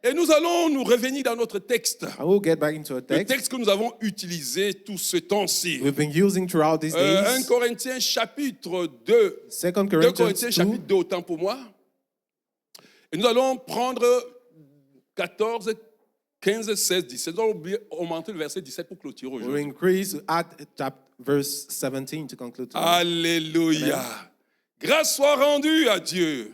Et nous allons nous revenir dans notre texte. I will get back into a Le text texte que nous avons utilisé tout ce temps-ci. we've been using throughout these 1 days. Corinthiens chapitre 2. 2 2 Corinthians Corinthiens 2. chapitre 2, autant pour moi. Et nous allons prendre 14, 15, 16, 17. Nous allons augmenter le verset 17 pour clôturer We'll aujourd'hui. increase at verse 17 to conclude today. Alléluia. Amen. Grâce soit rendue à Dieu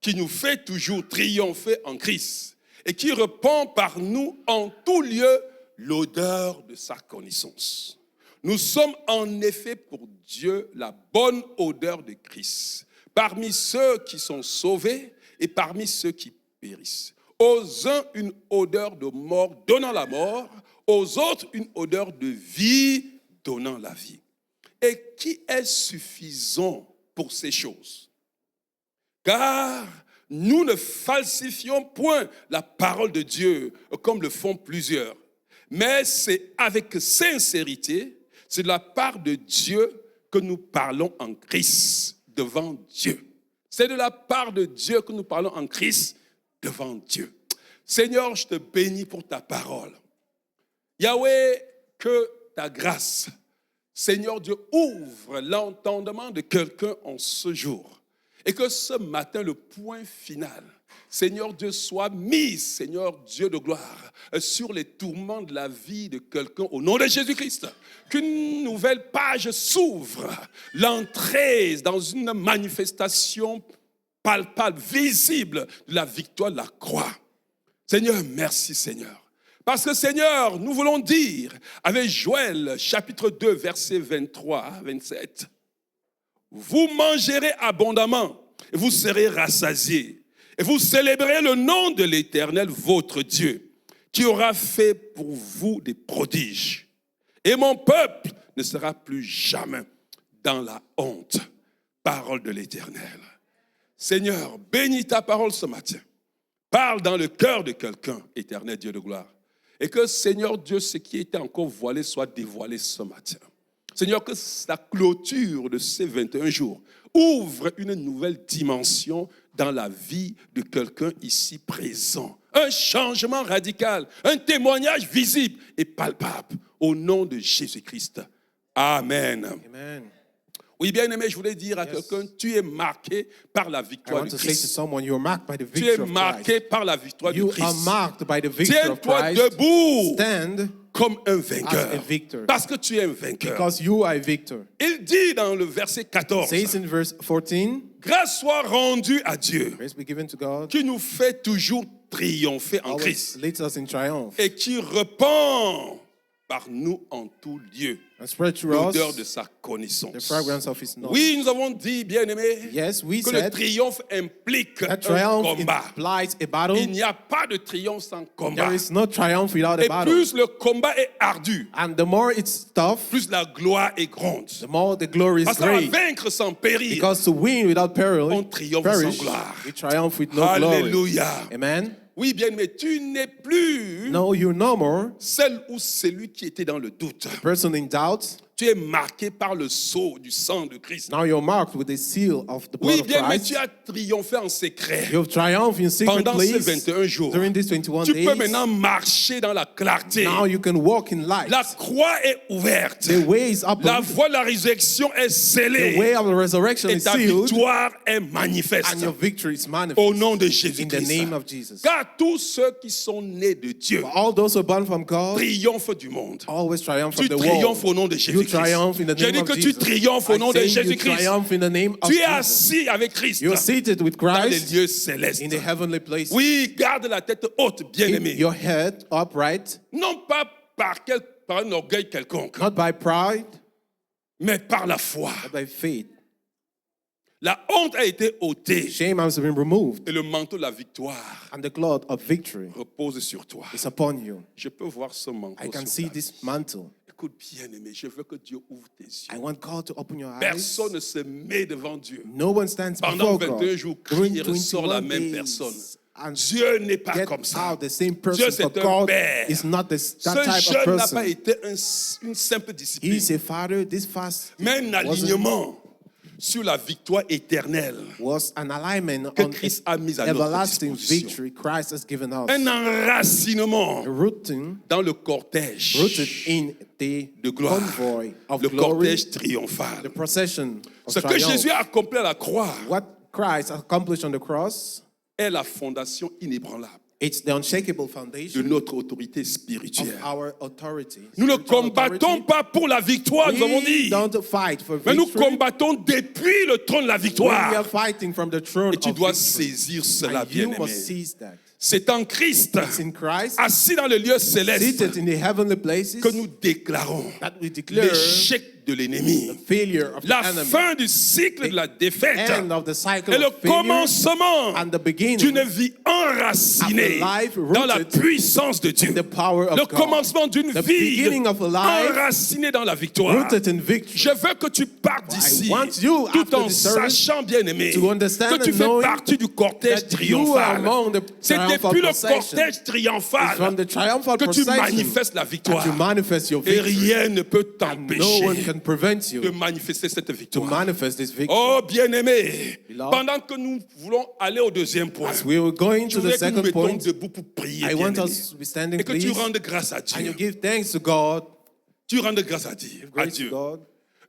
qui nous fait toujours triompher en Christ et qui répand par nous en tout lieu l'odeur de sa connaissance. Nous sommes en effet pour Dieu la bonne odeur de Christ parmi ceux qui sont sauvés et parmi ceux qui périssent. Aux uns une odeur de mort donnant la mort, aux autres une odeur de vie donnant la vie. Et qui est suffisant pour ces choses? Car nous ne falsifions point la parole de Dieu comme le font plusieurs, mais c'est avec sincérité, c'est de la part de Dieu que nous parlons en Christ devant Dieu. C'est de la part de Dieu que nous parlons en Christ devant Dieu. Seigneur, je te bénis pour ta parole. Yahweh, que ta grâce, Seigneur Dieu, ouvre l'entendement de quelqu'un en ce jour. Et que ce matin, le point final, Seigneur Dieu, soit mis, Seigneur Dieu de gloire, sur les tourments de la vie de quelqu'un au nom de Jésus-Christ. Qu'une nouvelle page s'ouvre, l'entrée dans une manifestation palpable, visible de la victoire de la croix. Seigneur, merci Seigneur. Parce que Seigneur, nous voulons dire avec Joël chapitre 2 verset 23 à 27. Vous mangerez abondamment et vous serez rassasiés. Et vous célébrerez le nom de l'Éternel, votre Dieu, qui aura fait pour vous des prodiges. Et mon peuple ne sera plus jamais dans la honte. Parole de l'Éternel. Seigneur, bénis ta parole ce matin. Parle dans le cœur de quelqu'un, Éternel Dieu de gloire. Et que, Seigneur Dieu, ce qui était encore voilé soit dévoilé ce matin. Seigneur, que la clôture de ces 21 jours ouvre une nouvelle dimension dans la vie de quelqu'un ici présent. Un changement radical, un témoignage visible et palpable au nom de Jésus-Christ. Amen. Amen. Oui, bien aimé, je voulais dire à quelqu'un, tu es marqué par la I victoire want de to say to Christ. someone, you're marked by the Tu es victory of marqué Christ. par la victoire de You are Christ. marked by the victory of Tiens-toi Christ. debout Stand comme un as vainqueur. a victor. Parce que tu es un vainqueur. Because you are a victor. Il dit dans le verset 14, Says in verse 14, grâce soit rendue à Dieu, praise be given to God, qui nous fait toujours triompher en always Christ leads us in triumph, et qui répand par nous en tout lieu and spread through l'odeur de us sa connaissance. the fragrance of His knowledge. Oui, nous avons dit, bien-aimés, Yes, we que le said triomphe implique that un triumph combat. implies a battle. Il n'y a pas de triomphe sans combat. There is no triumph without a Et battle. plus le combat est ardu, And the more it's tough, plus la gloire est grande. the more the glory is Parce qu'à great. vaincre sans périr, Because to win without on peril, triomphe perish, sans gloire. we triumph with no glory. Alléluia. Amen. Oui, bien, mais tu n'es plus No, you're no more celle ou celui qui était dans le doute. person in doubt. Tu es marqué par le sceau du sang de Christ. Now you're marked with the seal of the blood Oui, of bien, mais Christ. tu as triomphé en secret. You've triumphed in secret Pendant ces place 21 jours, during these 21 tu days. peux maintenant marcher dans la clarté. Now you can walk in light. La croix est ouverte. The way is open. La voie de la résurrection est The scellée. way of the resurrection Et is ta sealed. victoire est manifeste. And your victory is Au manifest nom de in the Jésus-Christ. name of Jesus. Car tous ceux qui sont nés de Dieu For all those who are born from God triomphent du monde. always triumph Tu from the triomphes world. au nom de You Jésus-Christ. triumph in the J'ai name dit of que tu Jesus. triomphes au nom de I say you Jésus-Christ. triumph in the name of Tu es Jesus. assis avec Christ You're seated with dans les Christ lieux célestes. in the heavenly places. Oui, garde la tête haute, Keep bien-aimé. your head upright, Non pas par un orgueil quelconque, not by pride, mais par la foi. but by faith. La honte a été ôtée Shame has been removed, et le manteau de la victoire and the cloth of victory repose sur toi. is upon you. Je peux voir ce manteau I can sur see ta this vie. mantle. Écoute, bien-aimé, je veux que Dieu ouvre tes I yeux. want God to open your eyes. Personne ne se met devant Dieu. No one stands Pendant before 21 God. jours, During crie et ressort la 21 même days, personne. and Dieu n'est pas get comme ça. out the same Dieu, person. c'est But un God père. is not that Ce type of jeûne n'a pas person. été une simple discipline, He's a father. This fast mais un wasn't alignement sur la victoire éternelle was an alignment que on Christ a mis à notre everlasting disposition. victory Christ has given us. Un enracinement Rooting, dans le cortège rooted in the de gloire, convoy of le glory, cortège triomphal. the procession of Ce que triumph. Jésus a accompli à la croix What Christ accomplished on the cross, est la fondation inébranlable it's the unshakable de foundation notre autorité of spirituelle. our authority. Nous ne Spiritual combattons authority. pas pour la victoire, nous avons We dit, don't fight for mais nous victory. combattons depuis le trône de la We are victoire. fighting from the throne Et tu of dois victory. saisir cela, And you bien-aimé. must seize that. C'est en Christ, It's in Christ, assis dans le lieu céleste, seated in the heavenly places, que nous déclarons that we declare l'échec de l'ennemi, the failure of la the enemy, fin du cycle de la défaite end of the cycle et le of failure, commencement and the beginning d'une vie enracinée of a life dans la rooted puissance de Dieu. in the power of Le God. commencement d'une The vie beginning of a life enracinée dans la victoire. rooted in victory. Je veux que tu partes d'ici want you, tout after en the service, sachant, bien-aimé, to understand que tu and fais knowing partie du cortège that you are triomphal. among the C'est triumphal depuis le procession. cortège It's triomphal from the triumphal que tu procession manifestes la victoire. that you manifest your Et victory. rien ne peut No one t'empêcher can prevent you de manifester cette to victoire. manifest this victory. Oh, bien-aimé, Beloved, pendant que nous voulons aller au deuxième point, As we were going je to the voudrais que nous second mettons point, debout pour prier, I want bien-aimé. us to be standing, Et que tu please, rendes grâce à and you Dieu. give thanks to God, Tu rendes grâce à Dieu. À grace to Dieu. God.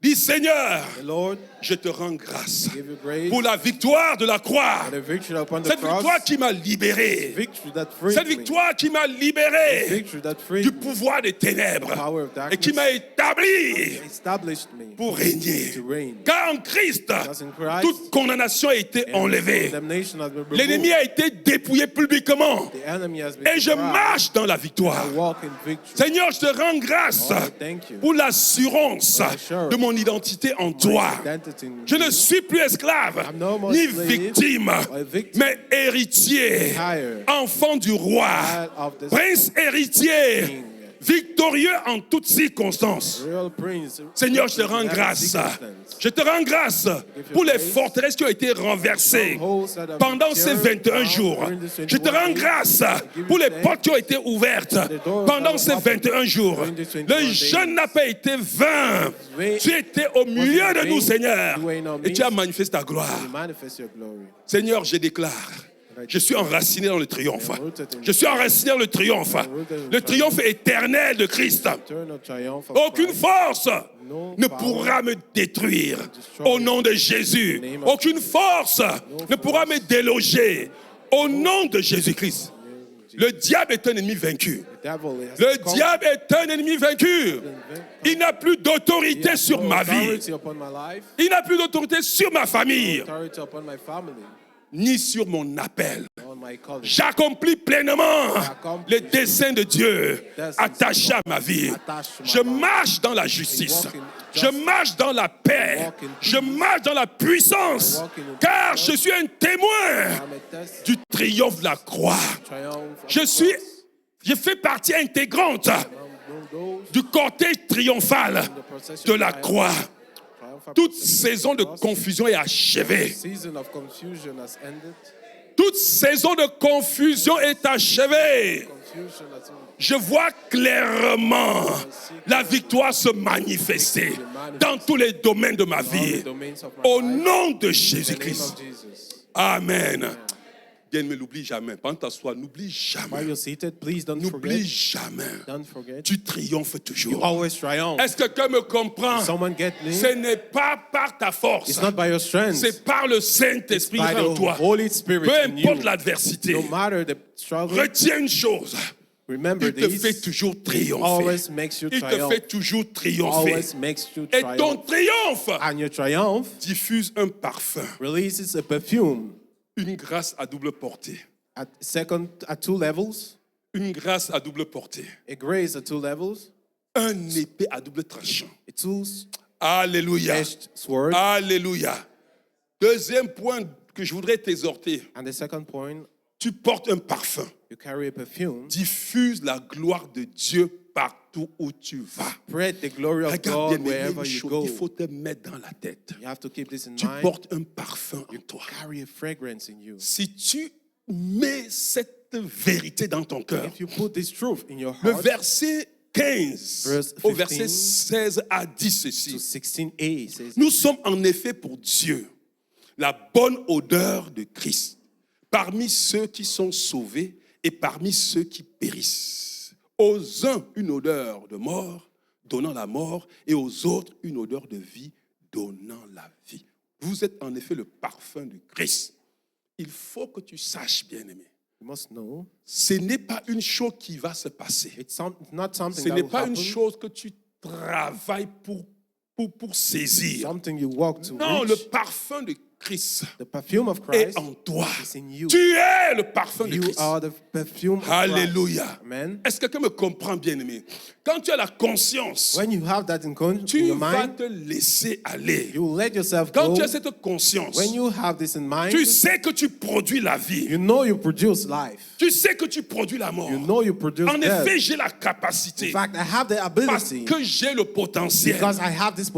Dis, Seigneur, The Lord, je te rends grâce give you grace pour la victoire de la croix. for the victory upon the Cette cross, victoire qui m'a libéré. victory that freed Cette me, victoire qui m'a libéré victory that freed du me, pouvoir des ténèbres power of et qui darkness, m'a établi established me pour régner. to reign. Car en Christ, Because in Christ, toute condamnation a été enlevée. condemnation has been L'ennemi removed. a été dépouillé publiquement. The enemy has been Et je deprived. marche dans la victoire. I walk in victory. Seigneur, je te rends grâce Oh, thank you. pour l'assurance de mon identité en toi. Identity in Je ne you. suis plus esclave, I'm no more ni slave, victime, or victim, mais héritier, higher, enfant du roi, child of the prince héritier, King. victorieux en toutes circonstances. real prince. Seigneur, je te rends in every grâce. circumstance. Je te rends grâce pour les forteresses qui ont été renversées pendant ces 21 jours. Je te rends grâce pour les portes qui ont été ouvertes pendant ces 21 jours. Le jeûne n'a pas été vain. Tu étais au milieu de nous, Seigneur, et tu as manifesté ta gloire. You manifest your glory. Seigneur, je déclare, je suis enraciné dans le triomphe. Je suis enraciné dans le triomphe. Le triomphe éternel de Christ. Eternal triumph of Aucune Christ. force ne pourra me détruire au nom de Jésus. Aucune force ne pourra me déloger au nom de Jésus-Christ. Le diable est un ennemi vaincu. The devil has Le conquered. diable est un ennemi vaincu. Il n'a plus He d'autorité has sur no ma vie. authority upon my life, Il n'a plus d'autorité sur ma famille, authority upon my family, ni sur mon appel. on my calling. J'accomplis pleinement les desseins de Dieu attachés à ma vie. Je marche dans la justice. Je marche dans la paix. Je marche dans la puissance. Car je suis un témoin I'm a test du triomphe de la croix. triumph. Je fais partie intégrante Among those du cortège triomphal in the procession de la croix. triumphal Toute procession saison de of the cross. confusion est achevée. Season of confusion has ended. Toute saison de confusion est achevée. Confusion has ended. Je vois clairement la victoire se manifester dans tous les domaines de ma All vie. the domains of my Au life. nom de In the name Jésus-Christ. of Jesus. Amen. Bien, ne l'oublie jamais. Pendant ta soie, n'oublie While jamais. you're seated, please don't N'oublie forget. jamais. Don't forget. Tu triomphes You toujours. always triumph. Est-ce que quelqu'un me comprend? Someone get me? Ce n'est pas par ta force. It's not by your strength. C'est par le Saint-Esprit By en the toi. Holy Spirit Peu in importe you. l'adversité. No matter the struggle, Retiens une chose. remember Il te fait this. toujours triompher. Always makes you Il te triumph. fait toujours triompher. Always makes you Et ton triumph. triomphe And your triumph diffuse un parfum, releases a perfume une grâce à double portée. at two levels, Une grâce à double portée. a grace at two levels, Un épée à double tranchant. a two-edged Alléluia. sword. Alléluia. Deuxième point que je voudrais t'exhorter. And the second point, Tu portes un parfum. you carry a perfume. Diffuse la gloire de Dieu partout où tu vas. Spread the glory of Regarde God bien, mais wherever une you chose, go. il faut te mettre dans la tête. You have to keep this in Tu mind. portes un parfum en toi. Carry a fragrance in you. Si tu mets cette vérité dans ton cœur, If you put this truth in your le heart, verset 15, Verse au verset 15 16 a dit to ceci. 16a, it says, Nous sommes en effet pour Dieu la bonne odeur de Christ parmi ceux qui sont sauvés et parmi ceux qui périssent. Aux uns, une odeur de mort, donnant la mort, et aux autres, une odeur de vie, donnant la vie. Vous êtes en effet le parfum de Christ. Il faut que tu saches, bien-aimé, you must know, ce n'est pas une chose qui va se passer. it's not something Ce that n'est will pas une happen, chose que tu travailles pour saisir. something you walk to Non, reach. le parfum de Christ The perfume of est Christ en toi. is in you. Tu es le parfum de You Christ. are the perfume of Alléluia. Christ. Amen. Est-ce que quelqu'un me comprend, bien-aimé? Quand tu as la conscience, When you have that in tu your vas mind, te laisser aller. you let yourself Quand go. tu as cette conscience, When you have this in mind, tu sais que tu produis la vie. you know you produce life. Tu sais que tu produis la mort. You know you produce En death. effet, j'ai la In capacité fact, I have the parce ability que j'ai le potentiel. because I have this Christ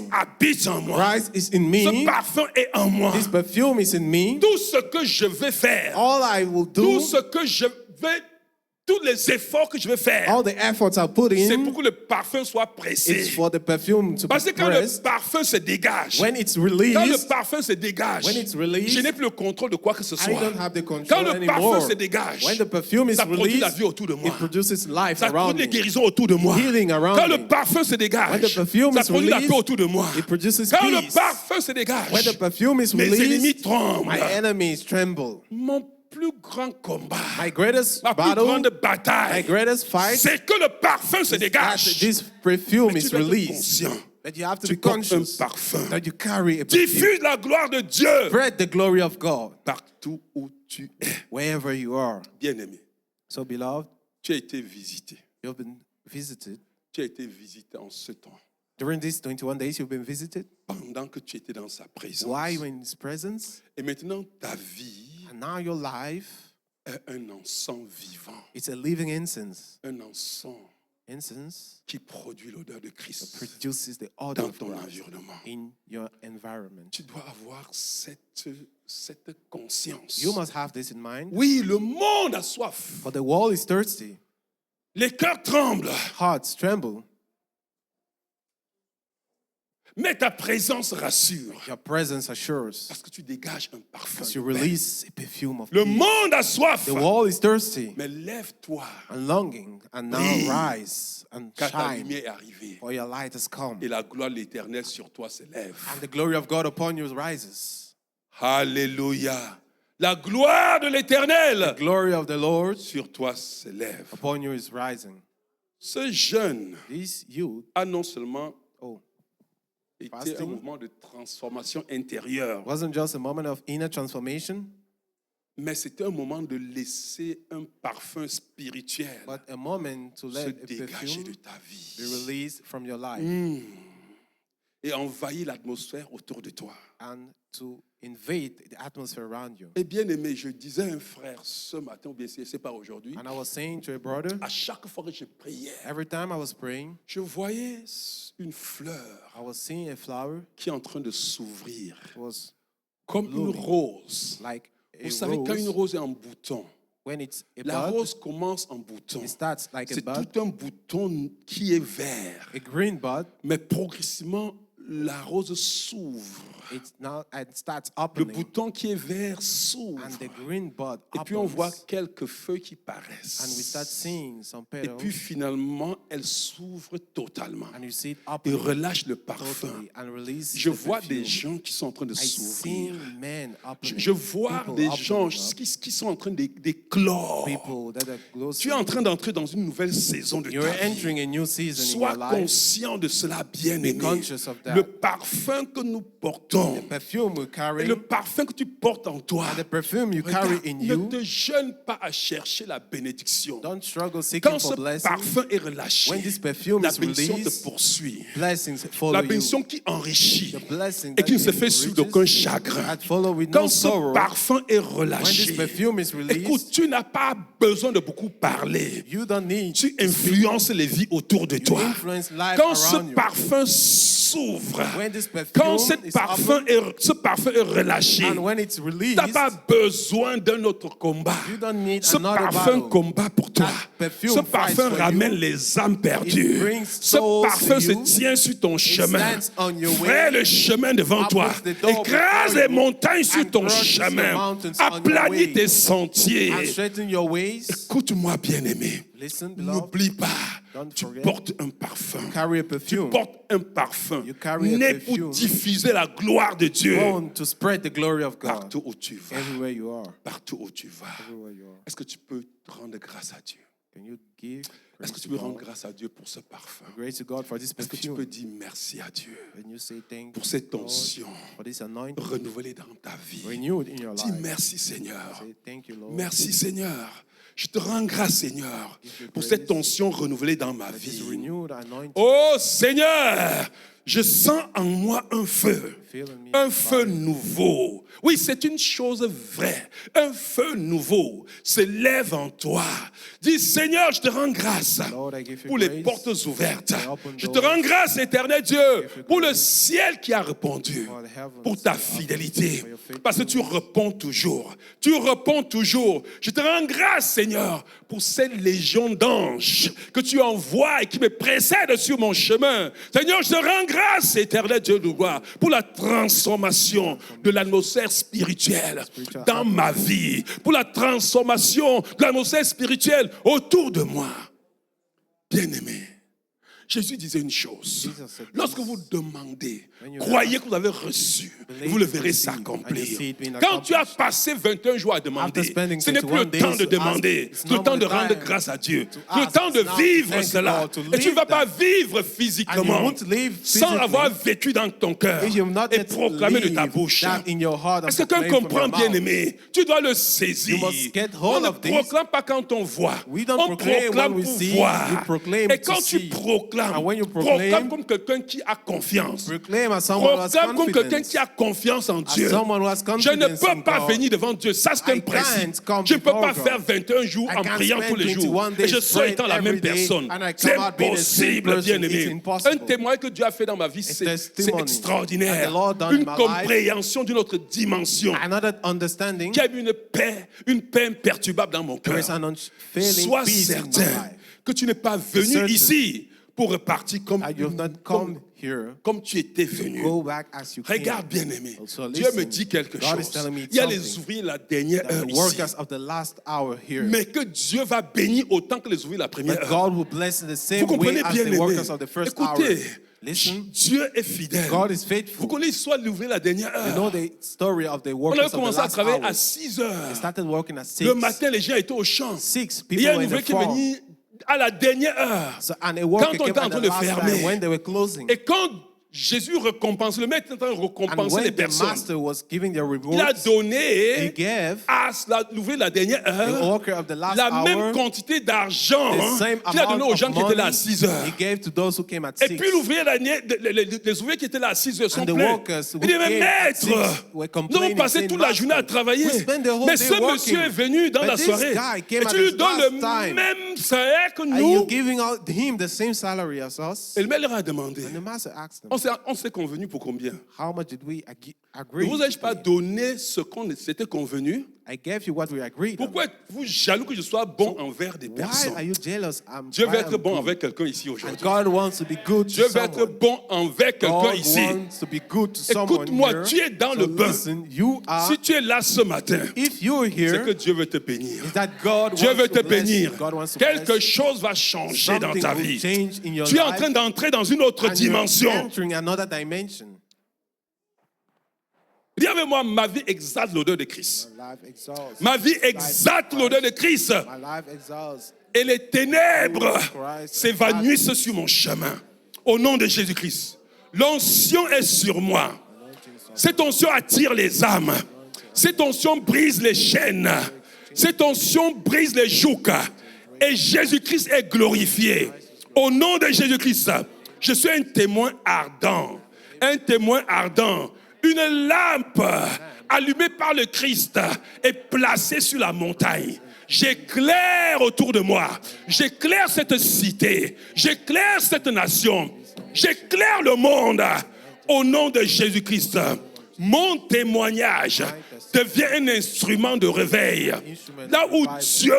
potential. habite en moi. Christ is in Ce me. parfum est en moi. This perfume is in me. Tout ce que je vais faire, All I will tout do, ce que je vais, tous les efforts que je vais faire, all the efforts I put c'est in, pour que le parfum soit it's pressé. for the perfume to Parce que be quand le pressed. parfum se dégage, When it's quand le released, parfum se dégage, when it's released, je n'ai plus le contrôle de quoi que ce I soit. don't have the Quand control le parfum anymore. se dégage, When the perfume is ça produit la released, vie autour de moi. it produces life Ça around produit des me. guérisons autour de moi. Healing around Quand le me. parfum se When dégage, the perfume ça is produit la paix released, autour de moi. it produces Quand le peace. parfum se dégage, When the perfume is mes ennemis released, tremblent. my enemies tremble. Mon plus grand combat, My greatest ma plus battle, grande my bataille, greatest fight, c'est que le parfum se that dégage. this perfume Mais is tu dois être released. conscient. That you have to Tu be portes un conscious parfum. that you carry a perfume. Diffuse la gloire de Dieu Spread the glory of God partout où tu es. wherever you are. Bien-aimé, So, beloved, tu as été visité. you've been visited. Tu as été visité en ce temps, During these 21 days, you've been visited. pendant que tu étais dans sa présence. Why you in His presence? Et maintenant, ta vie And now your life, est un encens vivant, it's a living incense. un encens Incense qui produit l'odeur de Christ produces the odor dans of ton Christ environnement. in your environment. Tu dois avoir cette conscience. You must have this in mind. Oui, le monde a soif. For the world is thirsty. Les cœurs tremblent. Hearts tremble. Mais ta présence rassure. Your presence assures. Parce que tu dégages un parfum. As you de paix. release a perfume of Le peace. monde a soif. The world is thirsty Mais lève-toi and longing, and now Brille. rise and car ta shine, lumière est arrivée. for your light has come, Et la gloire de l'Éternel sur toi s'élève. and the glory of God upon you rises. Alléluia. La gloire de l'Éternel The glory of the Lord sur toi s'élève. upon you is rising. Ce jeûne This youth, a non seulement oh, été un Fasting. mouvement de transformation intérieure, wasn't just a moment of inner transformation, mais c'était un moment de laisser un parfum spirituel but a moment to se let a dégager de perfume ta be vie released from your life et envahir l'atmosphère autour de toi. and to invade the atmosphere around you. Et bien aimé, je disais à un frère ce matin, ou bien c'est pas aujourd'hui, And I was saying to a brother, à chaque fois que je priais, every time I was praying, je voyais une fleur I was seeing a flower. qui est en train de s'ouvrir, It was comme une blooming. rose. like a Vous savez, quand une rose. rose est en bouton, When it's a la bud, rose commence en bouton. it starts like a C'est bud, tout un bouton qui est vert, a green bud. mais progressivement, la rose s'ouvre. It starts Le opening, bouton qui est vert s'ouvre. and the green bud Et puis on voit opens, quelques feuilles qui and we start paraissent. seeing some Et petals, puis finalement, elle s'ouvre totalement. and you see it Et opening relâche le parfum. totally and release Je the vois perfume. des gens qui sont en train de I see s'ouvrir. men opening, Je vois people des opening gens up, qui sont en train d'éclore. people that are close. Tu es en train d'entrer dans une nouvelle saison de You're ta vie. entering a new season in Sois your life. conscient de cela, bien-aimé. Be conscious of that. Le parfum que nous portons, The perfume we et carry, le parfum que tu portes en toi, and the perfume you carry regarde, in ne you, te gêne pas à chercher la bénédiction. don't struggle seeking Quand ce for blessing. parfum est relâché, When this perfume la is bénédiction te released, poursuit. blessings follow La you. bénédiction qui enrichit The blessing et qui ne that se fait suivre enriches, d'aucun chagrin. that follow with Quand no ce sorrow. parfum est When this relâché, perfume is released, écoute, tu n'as pas besoin de beaucoup parler. you don't need Tu to speak. influences les vies autour de You toi. influence life Quand ce around you. parfum s'ouvre, s'ouvre, When this perfume quand is ce parfum est relâché, and when it's tu released, n'as pas besoin d'un autre combat. you don't need Ce another parfum battle. combat pour toi. That perfume Ce fights parfum for ramène you. les âmes perdues. brings Ce souls parfum to se you. tient sur ton chemin. stands on your way. Fais le chemin devant toi. Opens the door Écrase before les you. montagnes sur And ton crushes the chemin. mountains on your Aplanis way. tes sentiers. And straighten your ways. Écoute-moi, bien-aimé. Listen, beloved. N'oublie pas, Don't tu forget. portes un parfum. Carry a Tu perfume. portes un parfum You carry a né pour perfume. diffuser la gloire de Dieu Born to spread the glory of God. partout où tu vas. Everywhere you are. Partout où tu vas. Everywhere you are. Est-ce que tu peux rendre grâce à Dieu? Can you give Est-ce grace que tu to peux rendre God? grâce à Dieu pour ce parfum? Grace to God for this Est-ce que tu perfume. peux dire merci à Dieu When you say thank pour you, cette Lord, onction for this anointing renouvelée dans ta vie? renewed in your Dis life. merci Seigneur. Say thank you, Lord. Merci Seigneur. Je te rends grâce Seigneur you pour praise. cette onction renouvelée dans ma This vie. renewed anointing. Oh Seigneur, je sens en moi un feu. Feel in me Un feu nouveau. Oui, c'est une chose vraie. Un feu nouveau se lève en toi. Dis, Seigneur, je te rends grâce Lord, I give you pour les grace. portes ouvertes. open Je te doors. rends grâce, éternel Dieu, you pour le grace. ciel qui a répondu, For the heavens pour ta that are fidélité. for your faithfulness. Parce que tu réponds toujours. Tu réponds toujours. Je te rends grâce, Seigneur, pour cette légion d'anges que tu envoies et qui me précèdent sur mon chemin. Seigneur, je te rends grâce, éternel Dieu de gloire, pour la transformation de l'atmosphère spirituelle dans ma vie, pour la transformation de l'atmosphère spirituelle autour de moi. Bien-aimé, Jésus disait une chose. Lorsque vous demandez, croyez que vous avez reçu, vous le verrez s'accomplir. Quand tu as passé 21 jours à demander, ce n'est plus le temps de demander, c'est le temps de rendre grâce à Dieu. C'est le temps de vivre cela. Et tu ne vas pas vivre physiquement sans avoir vécu dans ton cœur et proclamer de ta bouche. Est-ce que quelqu'un comprend, bien-aimé? Tu dois le saisir. On ne proclame pas quand on voit. On proclame pour voir. Et quand tu proclames, proclame comme quelqu'un qui a confiance. Proclame comme quelqu'un qui a confiance en Dieu. Je ne peux pas venir devant Dieu. Ça, c'est un principe. Je ne peux pas faire 21 jours en priant tous les jours. Et je sois étant la même personne. C'est impossible, bien-aimé. Un témoin que Dieu a fait dans ma vie, c'est extraordinaire. Une compréhension d'une autre dimension qui a mis une paix imperturbable dans mon cœur. Sois certain que tu n'es pas venu ici pour repartir comme tu étais venu. Regarde, bien-aimé, Dieu me dit quelque chose. Il y a les ouvriers de la dernière heure ici. Mais que Dieu va bénir autant que les ouvriers de la première heure. Vous comprenez, bien-aimé? Écoutez, Dieu est fidèle. Vous connaissez l'histoire de l'ouvrier de la dernière heure. On a commencé à travailler à 6 heures. Le matin, les gens étaient au champ. Il y a un ouvrier qui est venu à la dernière heure, quand on était en train de fermer. Et quand Jésus récompense, le maître est en train de récompenser les personnes. Il a donné à l'ouvrier de la dernière heure la même quantité d'argent qu'il a donné aux gens qui étaient là à 6 heures. Et puis les ouvriers qui étaient là à 6 heures sont pleins. Il dit, mais maître, nous avons passé toute la journée à travailler. Mais ce monsieur est venu dans la soirée et tu lui donnes le même salaire que nous. Et le maître leur a demandé, on s'est convenu pour combien? Ne vous ai-je pas donné ce qu'on s'était convenu? Pourquoi êtes-vous jaloux que je sois bon envers des personnes? Dieu veut être bon envers quelqu'un ici aujourd'hui. Dieu veut être bon envers quelqu'un ici. Écoute-moi, tu es dans le bain. Si tu es là ce matin, c'est que Dieu veut te bénir. Dieu veut te bénir. Quelque chose va changer dans ta vie. Tu es en train d'entrer dans une autre dimension. Dis avec moi, ma vie exalte l'odeur de Christ. Ma vie exalte l'odeur de Christ. Et les ténèbres s'évanouissent sur mon chemin. Au nom de Jésus-Christ. L'onction est sur moi. Cette onction attire les âmes. Cette onction brise les chaînes. Cette onction brise les jougs. Et Jésus-Christ est glorifié. Au nom de Jésus-Christ, je suis un témoin ardent. Un témoin ardent. Une lampe allumée par le Christ est placée sur la montagne. J'éclaire autour de moi. J'éclaire cette cité. J'éclaire cette nation. J'éclaire le monde Au nom de Jésus-Christ, mon témoignage devient un instrument de réveil. Là où Dieu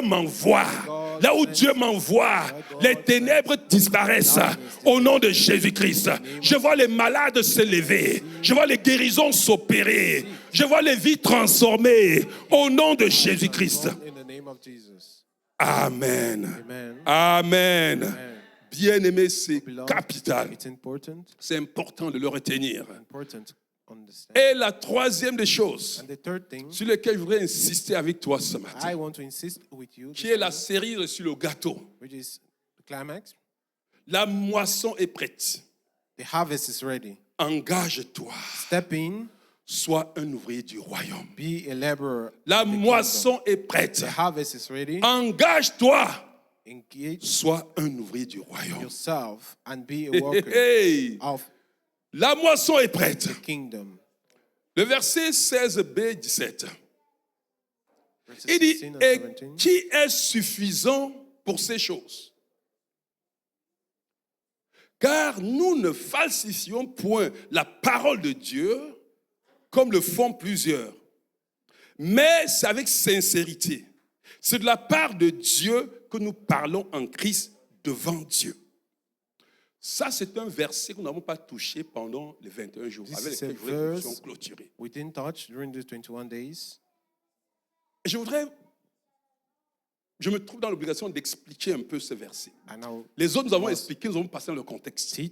m'envoie, les ténèbres disparaissent au nom de Jésus-Christ. Je vois les malades se lever, je vois les guérisons s'opérer, je vois les vies transformées au nom de Jésus-Christ. Amen. Amen. Bien-aimé, c'est capital. C'est important de le retenir. Et la troisième des choses sur lesquelles je voudrais insister avec toi ce matin, qui est la cerise sur le gâteau. La moisson est prête. Engage-toi. Sois un ouvrier du royaume. La moisson est prête. Engage-toi. Sois un ouvrier du royaume. La moisson est prête. Le verset 16b, 17. Il dit, et qui est suffisant pour ces choses? Car nous ne falsifions point la parole de Dieu comme le font plusieurs. Mais c'est avec sincérité. C'est de la part de Dieu que nous parlons en Christ devant Dieu. Ça, c'est un verset que nous n'avons pas touché pendant les 21 jours, avec lesquels nous sommes clôturés. Je me trouve dans l'obligation d'expliquer un peu ce verset. Les autres, nous avons expliqué, nous avons passé dans le contexte. Mais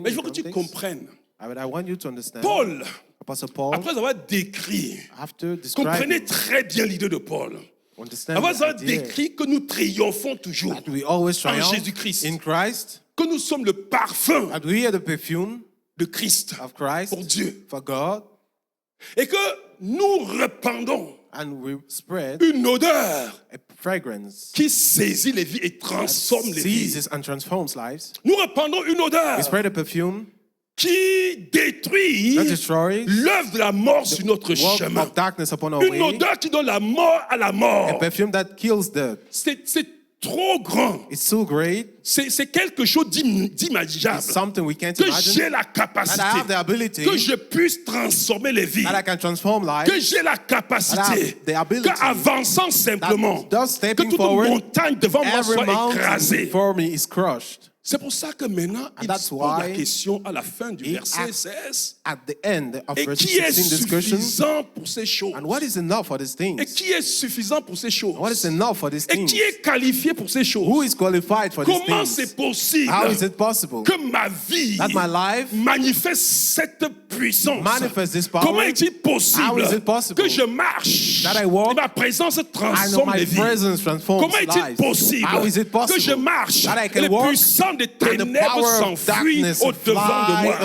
il faut que tu comprennes. Paul, après avoir décrit, comprenez très bien l'idée de Paul. Après avoir décrit que nous triomphons toujours en Jésus-Christ, que nous sommes le parfum de Christ pour Dieu, et que nous répandons une odeur qui saisit les vies et transforme les vies. Nous répandons une odeur qui détruit l'œuvre de la mort sur notre chemin. Une odeur qui donne la mort à la mort. C'est trop grand. C'est quelque chose d'imaginable. Que j'ai la capacité, que je puisse transformer les vies, que j'ai la capacité, qu'avançant simplement, que toute montagne devant moi soit écrasée. C'est pour ça que maintenant, il se pose la question à la fin du verset 16. Et qui est suffisant pour ces choses? Et qui est suffisant pour ces choses? Et qui est qualifié pour ces choses? Comment c'est possible que ma vie manifeste cette puissance? Comment est-il possible que je marche et ma présence transforme les vies? Comment est-il possible que je marche et le puissant des ténèbres s'enfuient au-devant de moi?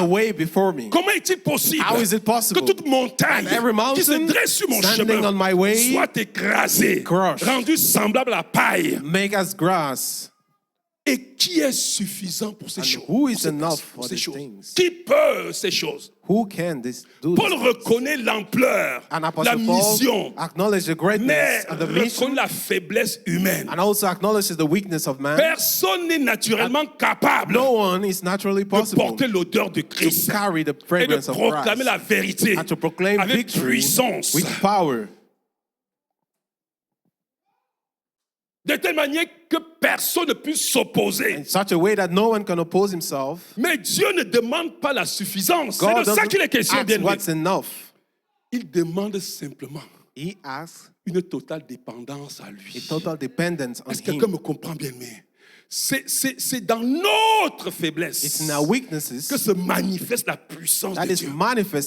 Comment est-il possible que toute montagne qui se dresse sur mon chemin soit écrasée, rendue semblable à la paille? Et qui est suffisant pour ces choses? Qui peut ces choses? Paul reconnaît l'ampleur, la mission, mais reconnaît la faiblesse humaine. Personne n'est naturellement capable de porter l'odeur de Christ et de proclamer la vérité avec puissance. De telle manière que personne ne puisse s'opposer. Mais Dieu ne demande pas la suffisance. C'est de ça qu'il est question, bien-aimé. Il demande simplement une totale dépendance à lui. Est-ce que quelqu'un me comprend, bien-aimé? C'est dans notre faiblesse que se manifeste la puissance de Dieu. En effet,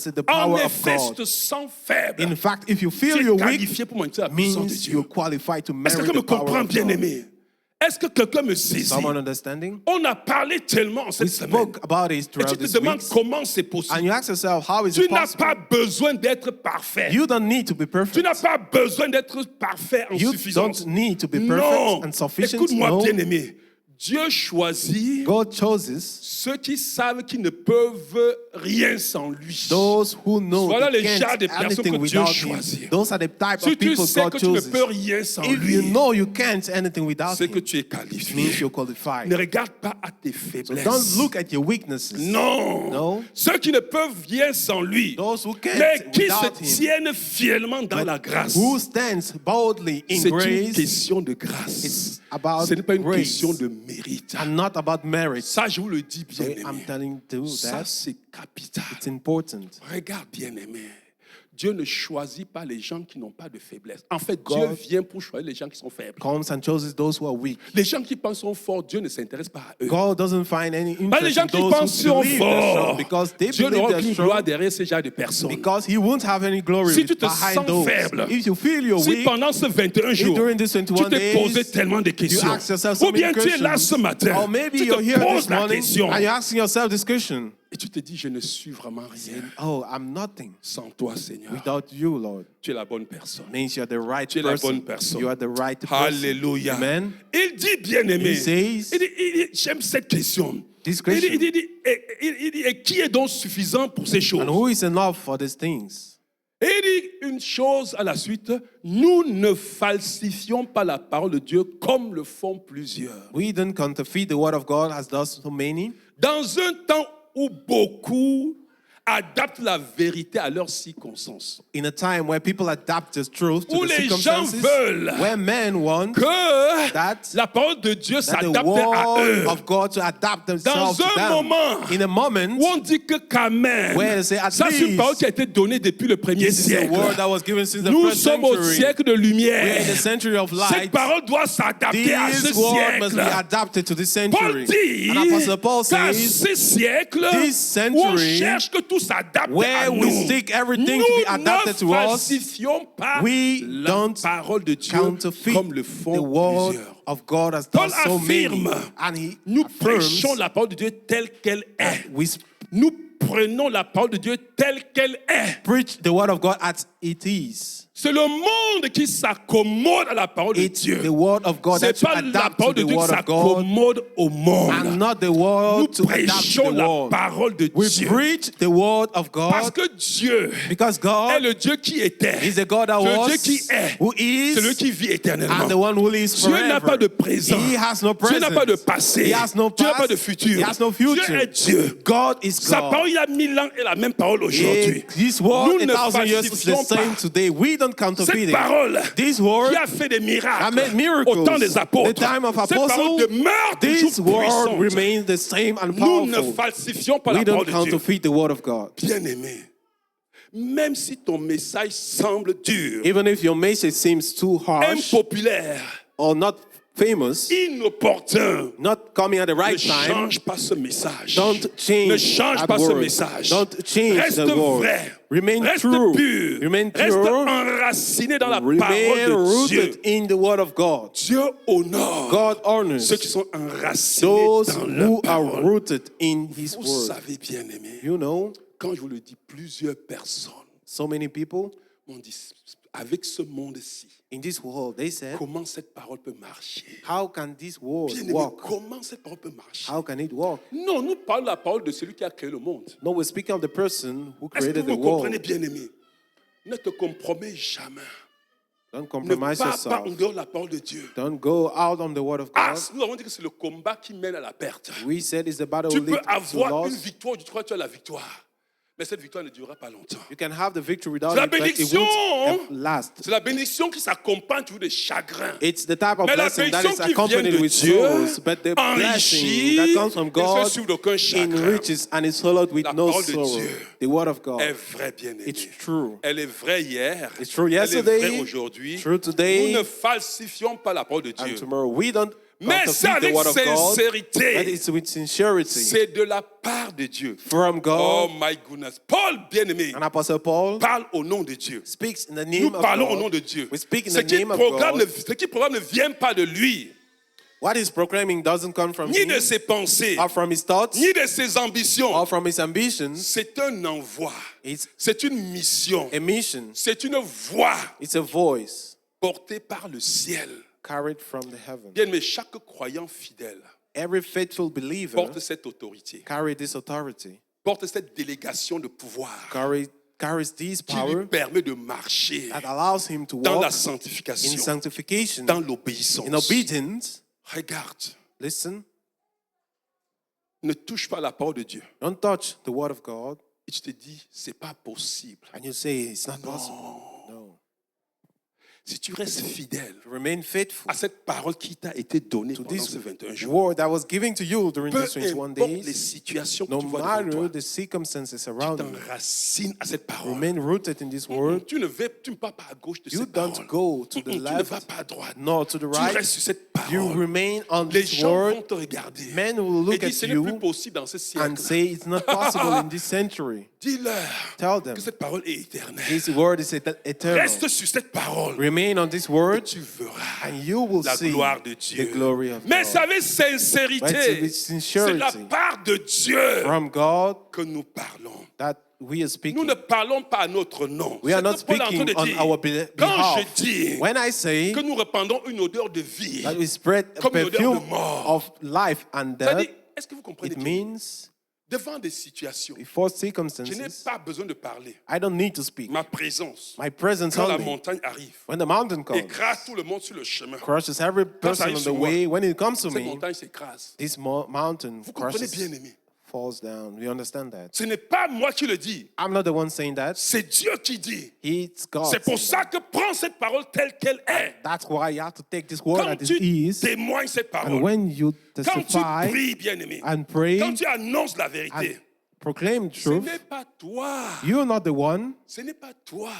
si tu te sens faible, tu es qualifié pour manifester la puissance de Dieu. Est-ce que quelqu'un me comprend, bien-aimé? Est-ce que quelqu'un me saisit? On a parlé tellement en cette semaine. Et tu te demandes comment c'est possible. Tu n'as pas besoin d'être parfait. Tu n'as pas besoin d'être parfait en suffisance. Non. Écoute-moi, bien-aimé. Dieu choisit ceux qui savent qu'ils ne peuvent rien sans lui. Those who know Voilà they les can't genres de personnes anything que Dieu without him. choisit. Those are the type Si of tu people sais God que tu ne chooses. peux rien sans If lui, you know you can't anything without c'est que him, tu es it means qualifié. you're qualified. Ne regarde pas à tes So faiblesses. don't look at your weaknesses. Non. No. Ceux qui ne peuvent rien sans lui, Those who can't mais qui without se him, tiennent fiellement dans la grâce. who stands boldly in C'est une grace, question de grâce. it's about Ce n'est pas une grace question de mérite. and not about merit. Ça, je vous le dis So bien I'm aimé. telling you Ça, that c'est capital. it's important. Regarde bien aimé. Dieu ne choisit pas les gens qui n'ont pas de faiblesse. En fait, God- Dieu vient pour choisir les gens qui sont faibles. Comes and chooses those who are weak. Les gens qui pensent sont forts, Dieu ne s'intéresse pas à eux. God doesn't find any Pas les interest gens in qui those pensent who sont believe they're strong forts. because they Dieu believe n'aura they're aucune strong. gloire derrière ces genres de personnes. Because he won't have any glory Si tu te behind sens those. faible, If you feel you're Si weak, pendant ces 21 jours, during these 21 tu t'es days, posé tellement de questions, you ask yourself so ou bien many tu es là questions, ce matin, or maybe tu you're te here poses this la morning question, and you're asking yourself this question. et tu te dis, je ne suis vraiment rien Oh, I'm nothing sans toi, Seigneur. without you, Lord. Tu es la bonne personne. Means you're the right Tu es la person. bonne personne. You are the right person. Alléluia. Amen. Il dit, bien-aimé, He says- j'aime cette question. This Il question. dit, et qui est donc suffisant pour ces choses? And who is enough for these things? Et il dit une chose à la suite, nous ne falsifions pas la parole de Dieu comme le font plusieurs. We don't counterfeit the word of God as does so many. Dans un temps où beaucoup adaptent la vérité à leurs circonstances, In a time where people adapt the truth to où the les gens circumstances, veulent where men want que that la parole de Dieu that the s'adapte à eux. word of God to adapt themselves Dans to un them. moment In a moment, où on dit que quand même, Where they say, at ça c'est une least, parole qui a été donnée depuis le premier this is a siècle. word that was given since the Nous first sommes au century. siècle de We're lumière. in the century of Cette light. parole doit s'adapter à ce This word must be siècle. adapted to this Paul century. dit And Apostle Paul qu'à says, ce siècle this où on century, cherche que tout s'adapte where à we nous, seek everything nous to be adapted to ne us, falsifions pas we la don't parole de Dieu counterfeit comme le the font word plusieurs. of God as Paul does so many. affirme, And he nous affirms prêchons la parole de Dieu telle qu'elle est. we Nous prenons la parole de Dieu telle qu'elle est. preach the word of God as it is. C'est le monde qui s'accommode à la parole de It's Dieu. the word of God that C'est you pas la adapt to parole de the Dieu qui word of God s'accommode au monde. and not the Nous word to adapt to prêchons the la world. parole de We Dieu. preach the word of Parce God que Dieu because est God le Dieu qui était. is the God that C'est le was, Dieu qui est. who C'est lui is, qui vit éternellement. and the one who lives Dieu n'a pas de forever. présent. He has no Dieu n'a presence. pas de passé. He has no Dieu n'a pas de past. futur. He has no Dieu future. est Dieu. God is Sa God. parole il y a 1000 ans est la même parole aujourd'hui. This word, Nous ne 1,000 years, is the falsifions same pas. today. We don't counterfeit Cette it. parole This word qui a fait des that miracles made miracles. au temps des apôtres. The time of Cette parole apostles, demeure this toujours word puissante. remains the same and Nous ne powerful. falsifions pas We la don't parole de Dieu. counterfeit the word of God. Bien-aimé, même si ton message semble dur, Even if your message seems too harsh impopulaire, or not famous, inopportun, not coming at the ne right time, change pas ce message. don't change Ne change that pas ce word. message. Don't change Reste the word. vrai. Remain Reste true. pur. Remain Reste pure. enraciné dans la parole Remain de Dieu. rooted in the word of God. Dieu honore God honors ceux qui sont enracinés those dans who la are parole. rooted in His Vous word. savez bien aimé, You know, quand je vous le dis, plusieurs personnes so many people m'ont dit, avec ce monde-ci, in this world, they said, comment cette parole peut marcher? how can this word Bien-aimé, walk? comment cette parole peut marcher? How can it walk? Non, nous parlons de la parole de celui qui a créé le monde. No, we're speaking of the person who Est-ce que created vous the me comprenez, world. bien-aimé? Ne te compromets jamais. Don't Ne compromise pars pas yourself. en dehors de la parole de Dieu. Don't go out on the word of Ah, God. nous avons dit que c'est le combat qui mène à la perte. We said it's the battle Tu leads peux to avoir une loss. victoire, tu crois que tu as la victoire. Mais cette victoire ne durera pas longtemps. You can have the victory without C'est la it, but it bénédiction. won't last. C'est la bénédiction qui s'accompagne toujours des chagrins. It's the type of Mais la blessing that bénédiction is qui vient accompanied de with Dieu sorrows, but the enrichit blessing that comes from et ne God se souffre d'aucun chagrin. enriches and is followed with La no parole de sorrow. Dieu The word of God. Est vrai, bien-aimé. It's true. Elle est vraie hier. It's true Elle est yesterday, vraie aujourd'hui. true today, Nous ne falsifions pas la parole de and Dieu. tomorrow. We don't Mais c'est counterfeit the avec word of God, but sincérité. it's with sincerity C'est de la part de Dieu. from Oh God. my goodness. Paul, bien-aimé, And Apostle Paul parle au nom de Dieu. speaks in the Nous name of parlons au nom God. de Dieu. We speak in Ce the qui name of programme God. ne vient pas de lui, What he's proclaiming doesn't come from ni him, de ses pensées, or from his thoughts, ni de ses ambitions. or from his ambitions. C'est un envoi. It's C'est une mission. a mission. C'est une voix It's a voice portée par le ciel. carried from the heaven. Bien, mais chaque croyant fidèle Every faithful believer porte cette autorité. carry this authority. porte cette délégation de pouvoir carries this qui lui power permet de marcher that allows him to dans la walk in sanctification, sanctification, dans l'obéissance. in obedience. Regarde, Listen, ne touche pas la parole de Dieu. don't touch the word of God. Et tu te dis, c'est pas possible. And you say it's not possible. No. Si tu restes fidèle Remain faithful à cette parole qui t'a été donnée to pendant this ces 21 jours, word that was given to you during peu these 21 importe les days. situations que No tu vois devant toi, matter the circumstances around you, t'enracines à cette parole. remain rooted in this word. Tu ne vas pas à gauche de You cette don't parole. go to the Tu ne vas left pas à droite. nor to the Tu right. restes sur cette You parole. remain on Les this gens vont word. te regarder Men will et look dire, at ce n'est plus you possible dans ce and siècle. say it's not possible in this century. Dis-leur Tell them que cette parole est éternelle. this word is eternal. Reste sur cette parole. Remain on this word Tu verras and you will la see gloire de Dieu. the glory of Mais God. avec sincérité, But with c'est la sincerity part de Dieu from God que nous parlons. that we are Nous speaking. ne parlons pas à notre nom. We are C'est not ce que Paul est en train speaking de on dire. our Quand behalf. je dis When I say que nous répandons une odeur de vie, that we spread a comme une odeur perfume de mort, of life and ça dit, death, est-ce que vous comprenez it bien? means Devant des situations, before je n'ai circumstances, pas besoin de parler. I don't need to speak. Ma présence, My presence quand la only, montagne arrive, when the mountain comes, écrase tout le monde sur le chemin. crushes every person arrive on the sur moi, way. When it comes to Cette me, montagne s'écrase. this mountain Vous comprenez crushes, bien, aimé. falls down. We understand that. Ce n'est pas moi qui le dis, I'm not the one saying that. c'est Dieu qui dit. It's God. C'est pour saying ça que prends cette parole telle qu'elle est. that. That's why you have to take this word Quand as tu it is. témoignes cette And parole, when you quand tu testify pries, bien-aimé, and pray quand tu annonces la and vérité, proclaim ce truth, n'est pas toi. you're not the one. Ce n'est pas toi.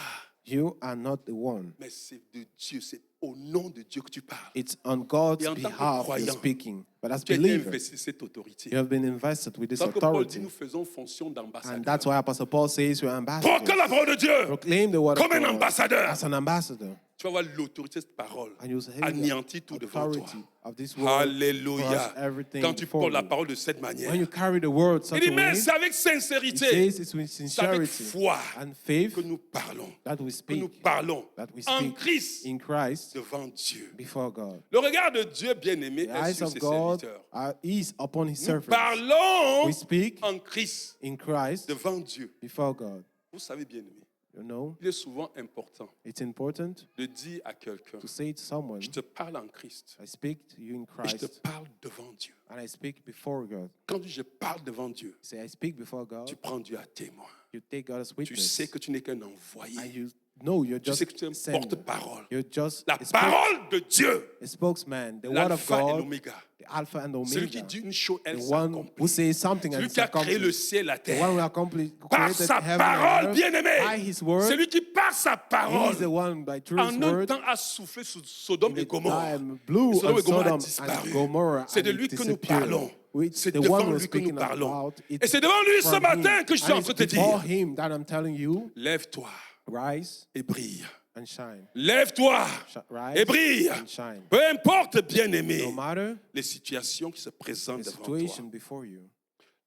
You are not the one. Mais c'est de Dieu, c'est au nom de Dieu que tu parles. It's on God's Et en tant que behalf croyant, you're speaking. But as Tu as été believer, investi cette autorité. you have been invested with this C'est que Paul dit, authority. nous faisons fonction And d'ambassadeur. that's why Apostle Paul says you're Proclame ambassadors. la parole de Dieu Proclaim the word of comme un God ambassadeur. as an ambassador. Tu vas voir l'autorité de cette parole And you say, anéantir tout devant toi. authority of this word Alléluia. crush everything Quand tu before portes la you. parole de cette manière, When you carry the word il such dit, a mais way, c'est avec it sincérité, says it's with c'est avec sincerity foi and faith que nous parlons. that we Que nous speak, parlons that we en speak Christ in Christ devant Dieu. before God. Le regard de Dieu bien-aimé The est eyes sur of ses God serviteurs. is upon his Nous servants. parlons We speak en Christ in Christ devant Dieu. before God. Vous savez bien-aimé, You know, il est souvent important it's important de dire à quelqu'un, to say to someone, je te parle en Christ I speak to you in et je te Christ parle devant Dieu. and I speak before God. Quand je parle devant Dieu, Say, I speak before God. tu prends Dieu à témoin. You take God as Tu witness. sais que tu n'es qu'un envoyé. And you know you're Tu sais que tu es un just sent. porte-parole. You're just La a parole de Dieu, spokesman, the word of l'alpha et God, l'oméga. the Alpha and Celui qui Omega, dit une chose, elle the one who s'accomplit. says something and Celui it's qui a créé le accomplished, ciel, la the one who terre. accomplished Par created sa heaven parole, and earth, bien-aimé. by His word. Celui qui, par sa He parole, is the one by through His en un word. temps a soufflé sur Sodome et The Gomorre. time blew Sodome on et Gomorre a Sodom disparu. and Gomorrah C'est and de it lui que nous disappeared. parlons. It's C'est the devant one we're lui que nous speaking parlons. about. Et It's c'est devant lui ce from matin him. que je suis And en it's train de te before dire, Him that I'm telling you, lève-toi rise et brille. and shine. Lève-toi Rise et brille. and shine. Peu importe, bien-aimé, No matter les situations qui se présentent the devant toi. situation before you,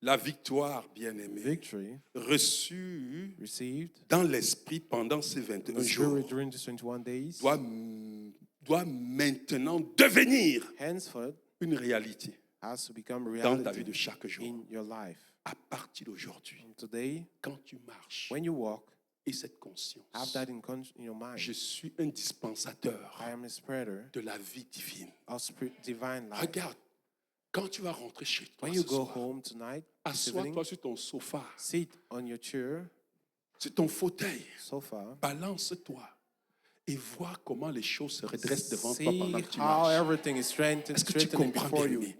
La victoire, bien-aimé, victory reçue received dans l'esprit pendant ces in 21 the jours Spirit during these 21 days, doit maintenant devenir henceforth une réalité has to become dans ta vie reality de chaque jour. in your life. À partir d'aujourd'hui, And today, quand tu marches when you walk, et cette conscience, have that in your mind. je suis un dispensateur I am a spreader de la vie divine. of divine life. Regarde, quand tu vas rentrer chez toi When ce you go soir, home tonight, this evening, assois-toi sur ton sofa, sit on your chair, sur ton fauteuil, sofa, balance-toi et vois comment les choses se redressent devant toi see pendant que tu how marches. everything is strengthened, Est-ce que tu strengthening comprends before bien, you. aimé?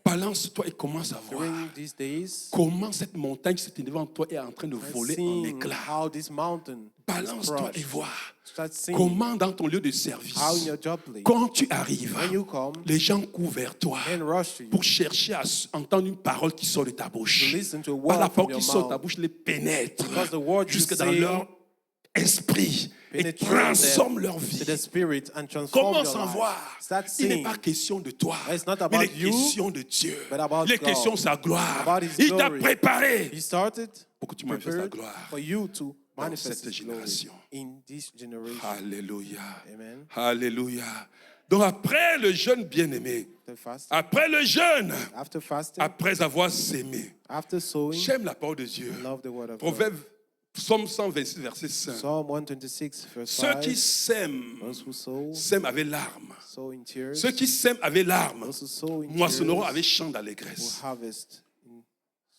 Balance-toi et commence à voir During these days, comment cette montagne qui était devant toi est en train de voler en seeing éclats. how this mountain is Balance-toi et crushed. vois Start seeing comment dans ton lieu de service, how in your job place, quand tu arrives, when you come, les gens courent vers toi men rush to you pour chercher à entendre une parole qui sort de ta bouche. to listen to a Par la word from parole your qui sort de ta mouth. bouche les pénètre Because the word you jusque dans say leur esprit et penetrate transforme them leur vie. to the spirit and transform Commence your à life. voir. Start Il n'est seeing. pas question de toi, It's not mais about il est you, question de Dieu. but about Il est God. question de sa gloire. About His Il t'a glory. préparé He started, pour que tu manifestes la prepared gloire for you to dans manifest cette His glory génération. in this generation. Alléluia. Amen. Alléluia. Donc après le jeune bien-aimé, The after fasting, après le jeûne, after fasting, après avoir sémé. after sowing, J'aime la parole de Dieu. I love the word of God. Proverbe, Psaume 126, verset 5. Psalm 126, verse Ceux 5. qui sèment, Those who sow, sèment avec larmes. sow in tears. Ceux qui sèment avec larmes, Those who sow in moissonneront tears avec chant will d'allégresse. harvest. in-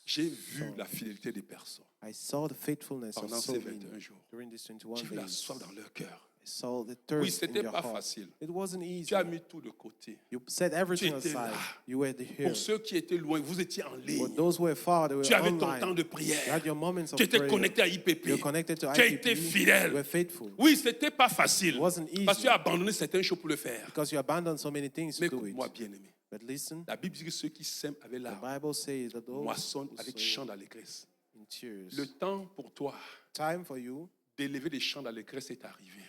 J'ai vu la fidélité des personnes I saw the faithfulness of pendant so ces many 21 jours. during these 21 J'ai vu la days. soif dans leur cœur. I saw the Oui, thirst ce in n'était your pas heart. facile. It wasn't easy. Tu as mis tout de côté. You set everything Tu étais aside. là. You were here. Pour ceux qui étaient loin, vous étiez en For ligne. those who were far, they were Tu avais ton online. temps de You prière. had your moments of Tu étais prayer. connecté à IPP. You're connected to Tu as IPP. été fidèle. You were faithful. Oui, ce n'était pas facile. It wasn't easy. Parce que tu as abandonné certaines choses pour le faire. Because you abandoned so many things Mais to do it. écoute-moi, bien-aimé. But listen, La Bible dit que ceux qui sèment avec the larmes Bible says that those moissonnent who avec sow chant d'allégresse. in tears, Le temps pour toi time for you d'élever des chants d'allégresse est arrivé.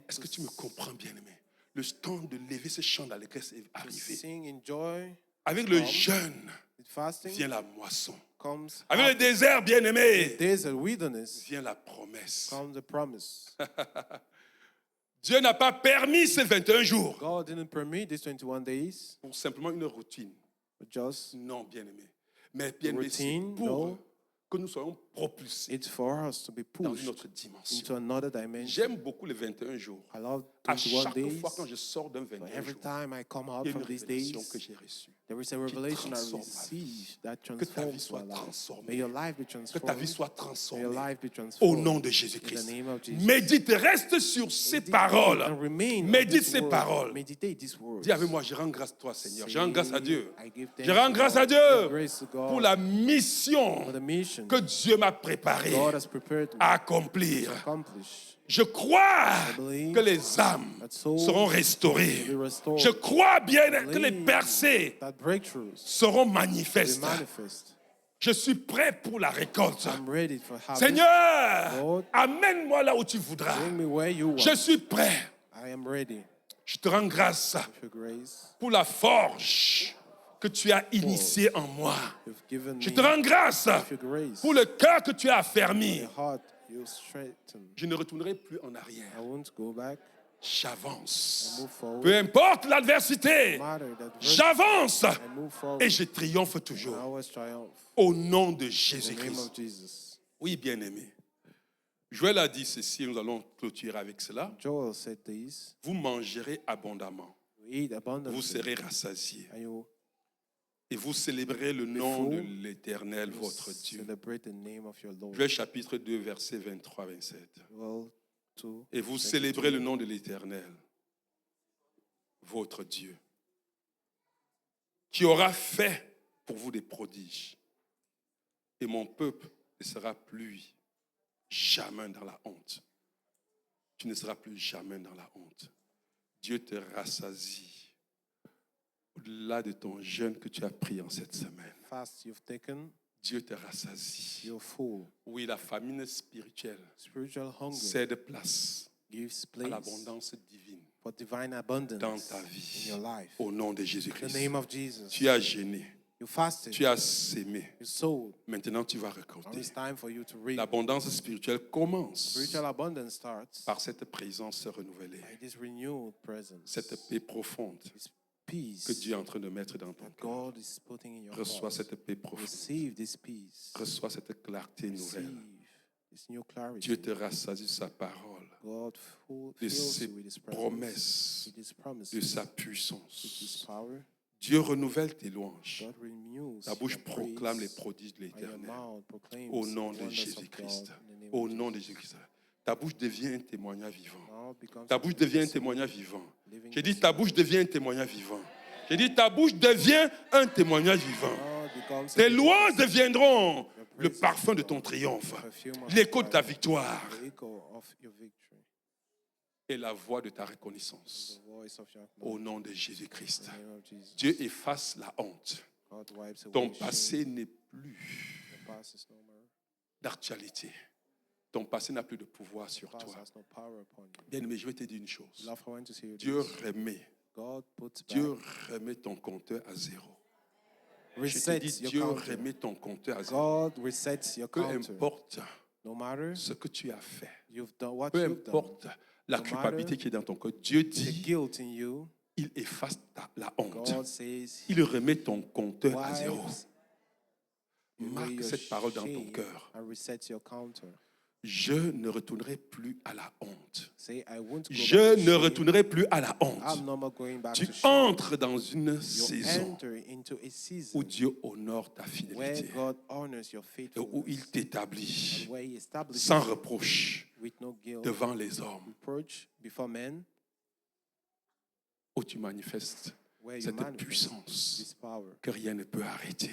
Est-ce que tu me comprends, bien-aimé? Le temps de lever ces chants d'allégresse est to arrivé. sing in joy. Avec le Come. jeûne With fasting vient la moisson. comes Avec le désert, bien-aimé, there's a wilderness, vient la promesse. comes the promise. Dieu n'a pas permis ces 21 jours God didn't permit these 21 days, pour simplement une routine. but just Non, bien-aimé. Mais bien-aimé, c'est Routine, pour no. que nous soyons propulsés it's for us to be dans pushed une autre dimension. into another dimension. J'aime beaucoup les 21 jours. I love À 21 chaque days. fois quand je sors d'un But 21 every jours, time I come out il y a une from these days, révélation que j'ai reçue. there is a revelation I transforme ma vie. receive that Que ta vie transforms soit my life. transformée. May your life be Que ta vie transformed. soit May your transformée. life be Au transformed. nom de In Jésus-Christ. the name of Jesus. Médite, reste sur ces Meditate paroles. and remain on Médite this ces word. paroles. Meditate these words. Dis avec moi, je rends grâce à toi, Seigneur. Je rends grâce à Dieu. I give thanks Je rends to grâce God. à Give Dieu grace to God pour la mission for the mission que Dieu m'a préparée God has prepared to à accomplir. accomplish. Je crois believe que les âmes that souls seront restaurées. will be restored. Je crois bien que les Believe percées that breakthroughs seront will manifestes. manifest. Je suis prêt pour la récolte. I'm ready for harvest. Seigneur, Lord, amène-moi là où tu voudras. bring me where you Je want. suis prêt. I am ready. Je te rends grâce With your grace, pour la forge que tu as initiée en moi. you've given Je me te rends grâce with your grace. pour le cœur que tu as affermi. The heart you straighten. Je ne retournerai plus en I arrière. won't go back. J'avance. I move forward. Peu importe l'adversité, No matter that verse, j'avance I move forward. et je triomphe I toujours. always triumph. Au nom de In the name Jésus-Christ. of Jesus. Oui, bien-aimé. Joël a dit ceci, nous allons clôturer avec cela. Joel said this. Vous mangerez abondamment, You eat abundantly. vous serez rassasiés And you et vous célébrerez le nom de full. l'Éternel, votre Dieu. celebrate the name of your Lord. Joël chapitre 2, versets 23-27. Joel 2. Et vous célébrez le nom de l'Éternel, votre Dieu, qui aura fait pour vous des prodiges. Et mon peuple ne sera plus jamais dans la honte. Tu ne seras plus jamais dans la honte. Dieu te rassasie au-delà de ton jeûne que tu as pris en cette semaine. Fast you've taken, Dieu te rassasie. you're full. Oui, la famine spirituelle Spiritual hunger cède place gives à place l'abondance divine for divine abundance dans ta in vie. your life. Au nom de In the Jésus-Christ. name of Jesus. Tu as gêné, You fasted. tu as sémé. You sowed. Maintenant, tu vas Now récolter. it's time for you to reap. L'abondance spirituelle commence Spiritual abundance starts par cette présence renouvelée, by this renewed presence. cette paix profonde This peace que Dieu est en train de mettre dans ton that cœur. God is putting in your Reçois heart. cette paix profonde. Receive this peace. Reçois cette clarté Receive nouvelle. this new clarity. Dieu te rassasie de sa parole, God de fills ses you with His presence, promesses, with His promises, de sa with His puissance. power. Dieu renouvelle tes louanges. God renews Ta bouche your proclame les praise, prodiges de and your l'Éternel. mouth proclaims Au the nom de wonders of Jésus-Christ. God in the name Au of nom de Jesus. Jésus-Christ. Ta bouche devient un témoignage vivant. Now it becomes Ta a bouche devient un witness, témoignage vivant. living J'ai dit, testimony. ta bouche devient un témoignage vivant. J'ai dit, ta bouche devient un témoignage vivant. Now it becomes a Tes witness. louanges deviendront Your le praises parfum de become ton triomphe, the perfume of l'écho de ta triumph, victoire the echo of your victory, et la voix de ta reconnaissance. the voice of your Au acknowledgement. nom de Jésus-Christ. In the name of Jesus. Dieu efface la honte. God wipes away Ton shame. passé n'est plus The past is no more. d'actualité. Ton passé n'a plus de pouvoir sur The past toi. has no power upon you. Bien, mais je vais te dire une chose. Love, I want to see you Dieu this. remet. God puts Dieu back, remet ton compteur à zéro. Je te resets dis, your Dieu counter. remet ton compteur à zéro. God resets your Peu counter. importe No matter ce que tu as fait, you've done what peu you've done, importe la No culpabilité matter qui est dans ton cœur, Dieu the dit, guilt in you, il efface la honte. God says Il remet ton compteur à zéro. wipes away Marque your cette parole dans ton shame cœur. and resets your counter. Je ne retournerai plus à la honte. Say, I won't go Je back to ne shame. retournerai plus à la I'm honte. no more going back Tu to shame. entres dans une You saison enter into a où season Dieu honore ta where fidélité, God honors your et où il faithfulness t'établit and where He establishes sans you reproche with no guilt, devant les hommes, reproach before men, où tu manifestes where you cette manifest puissance this power. que rien ne peut arrêter.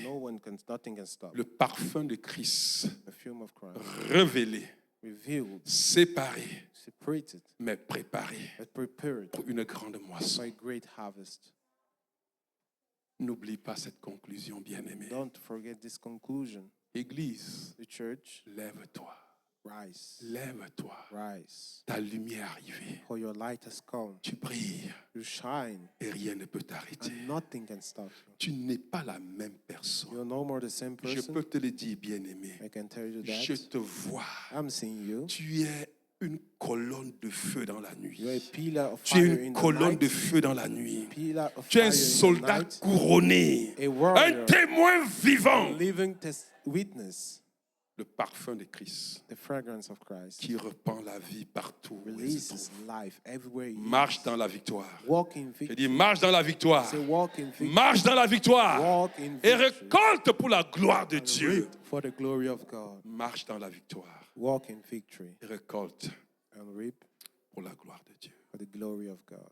Nothing can stop. Le parfum de Christ The fume of Christ, révélé, revealed, séparé, separated, mais préparé but prepared pour une grande for moisson. a great harvest. N'oublie pas cette conclusion, bien-aimé. Don't forget this conclusion. Église, The church, lève-toi, rise, lève-toi. rise. Ta lumière est arrivée. For your light has come. Tu brilles You shine, et rien ne peut t'arrêter. and nothing can stop you. Tu n'es pas la même personne. You're no more the same Je person. peux te le dire, bien-aimé. I can tell you Je that. te vois. I'm seeing you. Tu es une colonne de feu dans la nuit. You're a pillar of Tu es fire in une the colonne de night. feu dans la nuit. Pillar of Tu es fire un in the soldat night. couronné. A Un warrior. témoin vivant. Living witness. Le parfum de Christ The fragrance of Christ qui repent la vie partout où il se releases trouve. life everywhere you Marche dans la victoire. walk in Je victory. dis, marche dans la victoire. Say walk in victory. Marche dans la victoire. Walk in Et victory. récolte pour la gloire de And Dieu. reap for the glory of God. Marche dans la victoire. Walk in victory Et récolte and reap pour la gloire de Dieu. for the glory of God.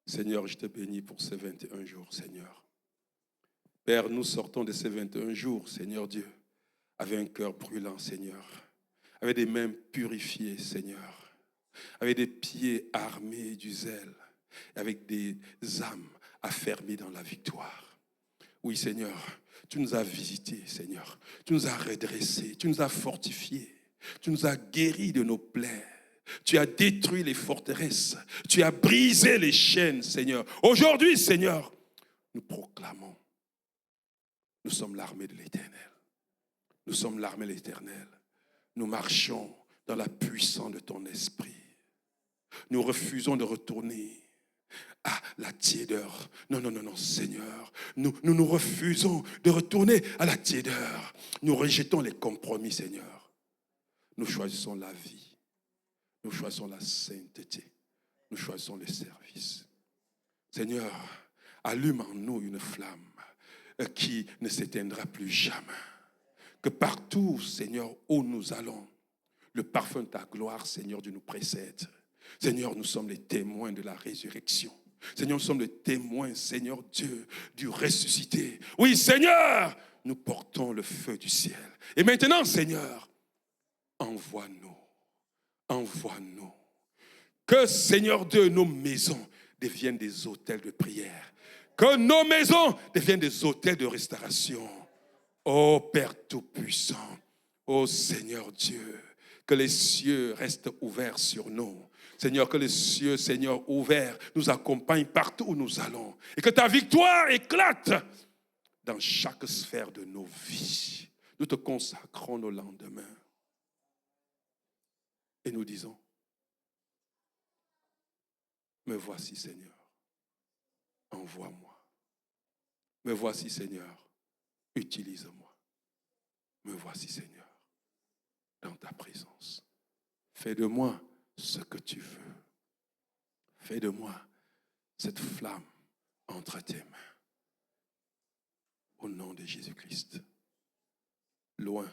Seigneur, je te bénis pour ces 21 jours, Seigneur. Père, nous sortons de ces 21 jours, Seigneur Dieu, avec un cœur brûlant, Seigneur, avec des mains purifiées, Seigneur, avec des pieds armés du zèle, avec des âmes affermies dans la victoire. Oui, Seigneur, tu nous as visités, Seigneur, tu nous as redressés, tu nous as fortifiés, tu nous as guéris de nos plaies. Tu as détruit les forteresses. Tu as brisé les chaînes, Seigneur. Aujourd'hui, Seigneur, nous proclamons. Nous sommes l'armée de l'Éternel. Nous sommes l'armée de l'Éternel. Nous marchons dans la puissance de ton esprit. Nous refusons de retourner à la tiédeur. Non, non, non, non, Seigneur. Nous refusons de retourner à la tiédeur. Nous rejetons les compromis, Seigneur. Nous choisissons la vie. Nous choisissons la sainteté. Nous choisissons le service. Seigneur, allume en nous une flamme qui ne s'éteindra plus jamais. Que partout, Seigneur, où nous allons, le parfum de ta gloire, Seigneur Dieu, nous précède. Seigneur, nous sommes les témoins de la résurrection. Seigneur, nous sommes les témoins, Seigneur Dieu, du ressuscité. Oui, Seigneur, nous portons le feu du ciel. Et maintenant, Seigneur, envoie-nous. Envoie-nous. Que, Seigneur Dieu, nos maisons deviennent des hôtels de prière. Que nos maisons deviennent des hôtels de restauration. Ô Père Tout-Puissant, ô Seigneur Dieu, que les cieux restent ouverts sur nous. Seigneur, que les cieux, Seigneur, ouverts nous accompagnent partout où nous allons. Et que ta victoire éclate dans chaque sphère de nos vies. Nous te consacrons nos lendemains. Et nous disons, me voici, Seigneur, envoie-moi. Me voici, Seigneur, utilise-moi. Me voici, Seigneur, dans ta présence. Fais de moi ce que tu veux. Fais de moi cette flamme entre tes mains. Au nom de Jésus-Christ. Loin